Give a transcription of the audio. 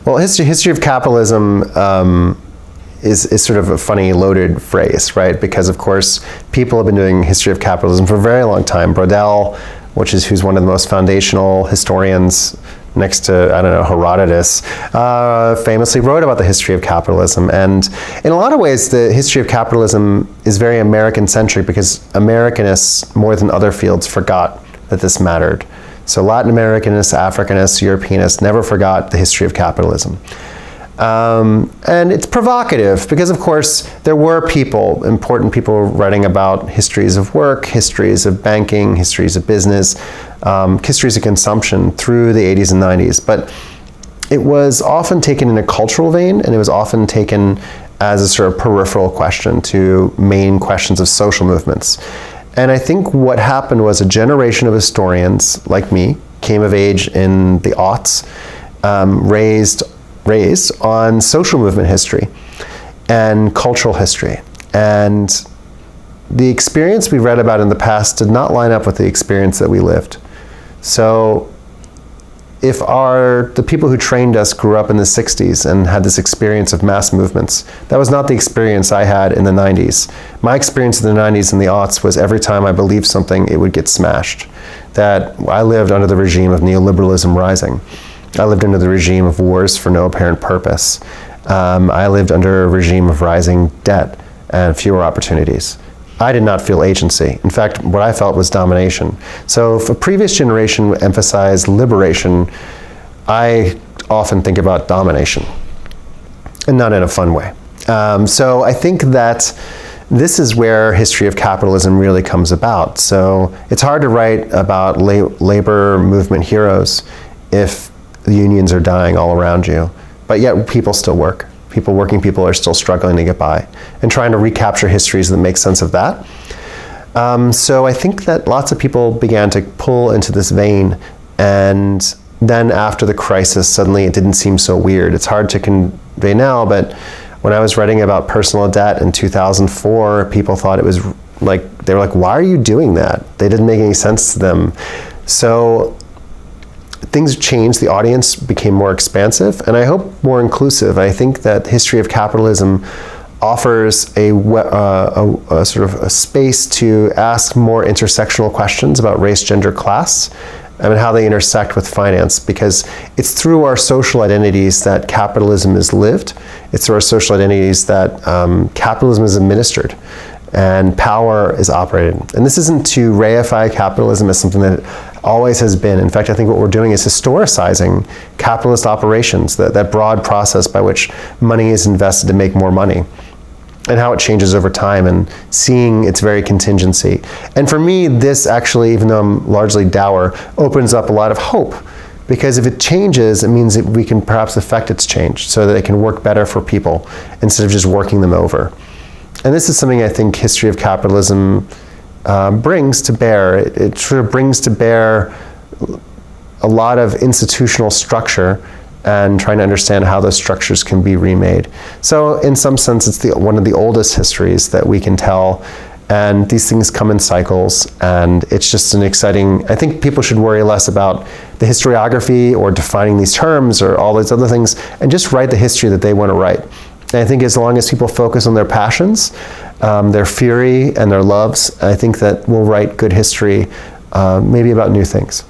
Well, history of capitalism is sort of a funny loaded phrase, right? Because of course, people have been doing history of capitalism for a very long time. Brodel, who's one of the most foundational historians next to, I don't know, Herodotus, famously wrote about the history of capitalism. And in a lot of ways, the history of capitalism is very American-centric because Americanists, more than other fields, forgot that this mattered. So Latin Americanists, Africanists, Europeanists never forgot the history of capitalism. And it's provocative because, of course, there were important people writing about histories of work, histories of banking, histories of business, histories of consumption through the 80s and 90s. But it was often taken in a cultural vein, and it was often taken as a sort of peripheral question to main questions of social movements. And I think what happened was a generation of historians, like me, came of age in the aughts, raised on social movement history and cultural history. And the experience we read about in the past did not line up with the experience that we lived. So if the people who trained us grew up in the 60s and had this experience of mass movements, that was not the experience I had in the 90s. My experience in the 90s and the aughts was every time I believed something, it would get smashed. That I lived under the regime of neoliberalism rising. I lived under the regime of wars for no apparent purpose. I lived under a regime of rising debt and fewer opportunities. I did not feel agency. In fact, what I felt was domination. So if a previous generation emphasized liberation, I often think about domination, and not in a fun way. So I think that this is where history of capitalism really comes about. So it's hard to write about labor movement heroes if the unions are dying all around you, but yet people still work. Working people are still struggling to get by, and trying to recapture histories that make sense of that. So I think that lots of people began to pull into this vein, and then after the crisis, suddenly it didn't seem so weird. It's hard to convey now, but when I was writing about personal debt in 2004, people thought it was like, they were like, why are you doing that? They didn't make any sense to them. So things changed, the audience became more expansive, and I hope more inclusive. I think that history of capitalism offers a sort of a space to ask more intersectional questions about race, gender, class, and how they intersect with finance, because it's through our social identities that capitalism is lived. It's through our social identities that capitalism is administered and power is operated. And this isn't to reify capitalism as something that always has been. In fact, I think what we're doing is historicizing capitalist operations, that broad process by which money is invested to make more money, and how it changes over time, and seeing its very contingency. And for me, this actually, even though I'm largely dour, opens up a lot of hope. Because if it changes, it means that we can perhaps affect its change so that it can work better for people instead of just working them over. And this is something I think history of capitalism brings to bear. It sort of brings to bear a lot of institutional structure and trying to understand how those structures can be remade. So in some sense, it's one of the oldest histories that we can tell, and these things come in cycles, and it's just an exciting, I think people should worry less about the historiography or defining these terms or all these other things, and just write the history that they want to write. And I think as long as people focus on their passions, their fury and their loves, I think that we'll write good history, maybe about new things.